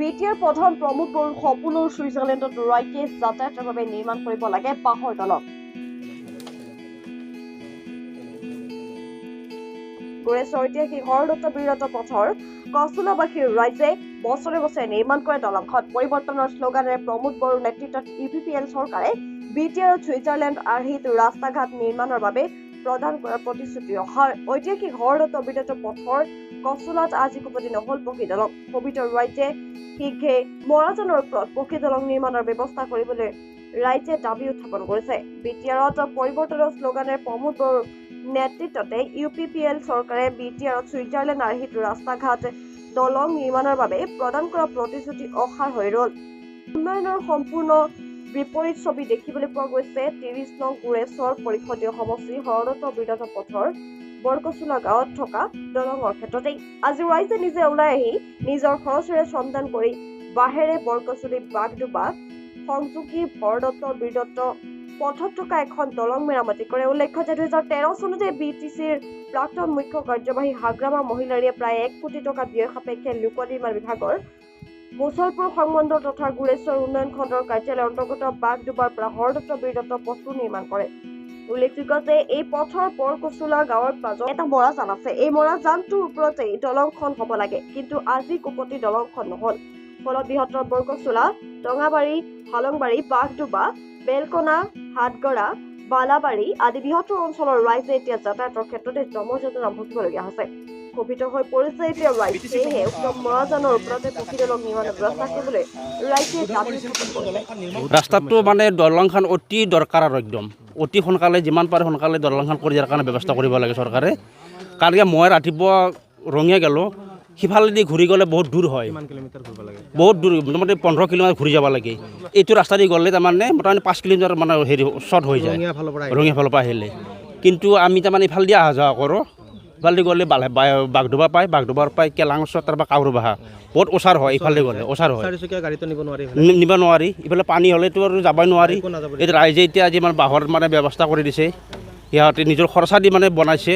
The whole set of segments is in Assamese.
BTR প্ৰধান প্ৰমোদ বড়োৰ সপোনৰ ছুইজাৰলেণ্ডত ৰাইজে যাতায়াতৰ বাবে নিৰ্মাণ কৰিব লাগে বাঁহৰ দলং। গুৰেছৰ ঐতিহাসিক হৰদত্ত বীৰদত্ত পথৰ কচুলাবাসীৰ ৰাইজে বছৰে বছৰে নিৰ্মাণ কৰে দলংখন। পৰিৱৰ্তনৰ শ্লোগানেৰে প্ৰমোদ বড়োৰ নেতৃত্বত UPPL চৰকাৰে BTR ছুইজাৰলেণ্ড আৰ্হিত ৰাস্তা ঘাট নিৰ্মাণৰ বাবে প্ৰদান কৰাৰ প্ৰতিশ্ৰুতি ৰখাৰ ঐতিহাসিক হৰদত্ত বীৰদত্ত পথৰ কচুলাত আজি কোপতি নহল পকী দলং। পবিত্ৰ ৰাইজে শীঘ্ৰে মৰাজানৰ ওপৰত পকী দলং নিৰ্মাণৰ ব্যৱস্থা কৰিবলৈ ৰাইজে দাবী উত্থাপন কৰিছে। BTRত পৰিৱৰ্তনৰ শ্লোগানেৰে প্ৰমোদ বড়োৰ নেতৃত্বতে UPPL চৰকাৰে BTRত ছুইজাৰলেণ্ড আৰ্হিত ৰাস্তা ঘাট দলং নিৰ্মাণৰ বাবে প্ৰদান কৰা প্ৰতিশ্ৰুতি অসাৰ হৈ ৰল। উন্নয়নৰ সম্পূৰ্ণ বিপৰীত ছবি দেখিবলৈ পোৱা গৈছে 30 নং গুৰেছৰ পৰিষদীয় সমষ্টিৰ হৰদত্ত বীৰদত্ত পথৰ বৰকচুলা গাঁৱত থকা দলঙৰ ক্ষেত্ৰতেই। আজি ৰাইজে নিজে ওলাই আহি নিজৰ খৰচেৰে শ্ৰমদান কৰি বাঁহেৰে বৰকচুলি বাগডোবা সংযোগী হৰদত্ত বীৰদত্ত পথত থকা এখন দলং মেৰামতি কৰে। উল্লেখ্য যে 2013 চনতে BTCৰ প্ৰাক্তন মুখ্য কাৰ্যবাহী হাগ্ৰামা মহিলাৰীয়ে প্ৰায় 1 কোটি টকা ব্যয় সাপেক্ষে লোক নিৰ্মাণ বিভাগৰ মুছলপুৰ সংমণ্ডল তথা গুৰেশ্বৰ উন্নয়ন খণ্ডৰ কাৰ্যালয়ৰ অন্তৰ্গত বাগডোবাৰ পৰা হৰদত্ত বীৰদত্ত পথটো নিৰ্মাণ কৰে। উল্লেখযোগ্য যে এই পথৰ বৰকচুলা গাঁৱৰ মাজত এটা মৰাজান আছে। এই মৰাজানটোৰ ওপৰতেই দলংখন হ'ব লাগে, কিন্তু আজি কোপতি দলংখন নহল। ফলত বৃহত্তৰ বৰকচুলা, টঙাবাৰী, হালংবাৰী, বাগডোবা, বেলকনা, হাটগড়া, বালাবাৰী আদি বৃহত্তৰ অঞ্চলৰ ৰাইজে এতিয়া যাতায়াতৰ ক্ষেত্ৰতে জমজটনা ভুগিবলগীয়া হৈছে। ক্ষোভিত হৈ পৰিছে এতিয়া ৰাইজ। সেয়েহে উক্ত মৰাজানৰ ওপৰতে পকী দলং নিৰ্মাণৰ ব্যৱস্থা কৰিবলৈ ৰাইজে দাবী উত্থাপন কৰিছে। ৰাস্তাটো মানে দলংখন অতি দৰকাৰ আৰু একদম অতি সোনকালে যিমান পাৰে সোনকালে দলংখন কৰি দিয়াৰ কাৰণে ব্যৱস্থা কৰিব লাগে চৰকাৰে। কাৰণ মই ৰাতিপুৱা ৰঙিয়া গ'লোঁ, সিফালেদি ঘূৰি গ'লে বহুত দূৰ হয়, বহুত দূৰ, মোটামুটি 15 কিলোমিটাৰ ঘূৰি যাব লাগে। এইটো ৰাস্তা দি গ'লে তাৰমানে মোটামুটি 5 কিলোমিটাৰ মানে হেৰি শ্বৰ্ট হৈ যায় ৰঙিয়া ফালৰ পৰা আহিলে। কিন্তু আমি তাৰমানে ইফালেদি অহা যোৱা কৰোঁ, ইফালেদি গ'লে বাগডোবা পায়, বাগডোবাৰ পাই কেলাংচৰ তাৰপৰা কাউৰবাহা বহুত ওচৰ হয়। ইফালে গ'লে ওচৰ হয়, নিব নোৱাৰি। ইফালে পানী হ'লেতো আৰু যাবই নোৱাৰি। এতিয়া ৰাইজে এতিয়া আজি মানে বাঁহৰ মানে ব্যৱস্থা কৰি দিছে, সিহঁতে নিজৰ খৰচা দি মানে বনাইছে।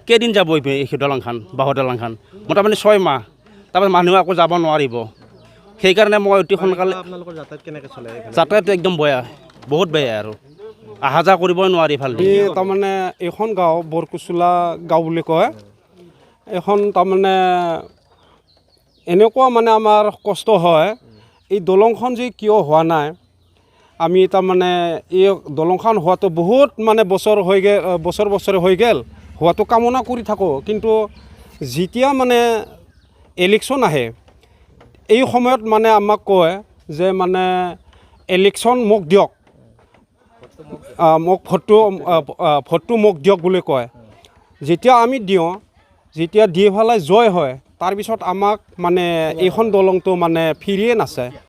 কেইদিন যাব এই দলংখন, বাঁহৰ দলংখন মোটামুটি 6 মাহ, তাৰপৰা মানুহে আকৌ যাব নোৱাৰিব। সেইকাৰণে মই অতি সোনকালে যাতায়াতটো একদম বেয়া, বহুত বেয়া আৰু অহা যোৱা কৰিবই নোৱাৰি। ইফালে তাৰমানে এইখন গাঁও বৰকচুলা গাঁও বুলি কয়। এখন তাৰমানে এনেকুৱা মানে আমাৰ কষ্ট হয়, এই দলংখন যে কিয় হোৱা নাই। আমি তাৰমানে এই দলংখন হোৱাটো বহুত মানে বছৰে হৈ গ'ল, হোৱাটো কামনা কৰি থাকোঁ। কিন্তু যেতিয়া মানে ইলেকশ্যন আহে, এই সময়ত মানে আমাক কয় যে মানে ইলেকশ্যন মোক দিয়ক, মোক ভোটটো মোক দিয়ক বুলি কয়। যেতিয়া আমি দিওঁ, যেতিয়া দি পেলাই জয় হয়, তাৰপিছত আমাক মানে এইখন দলংটো মানে ফিৰিয়ে নাচায়।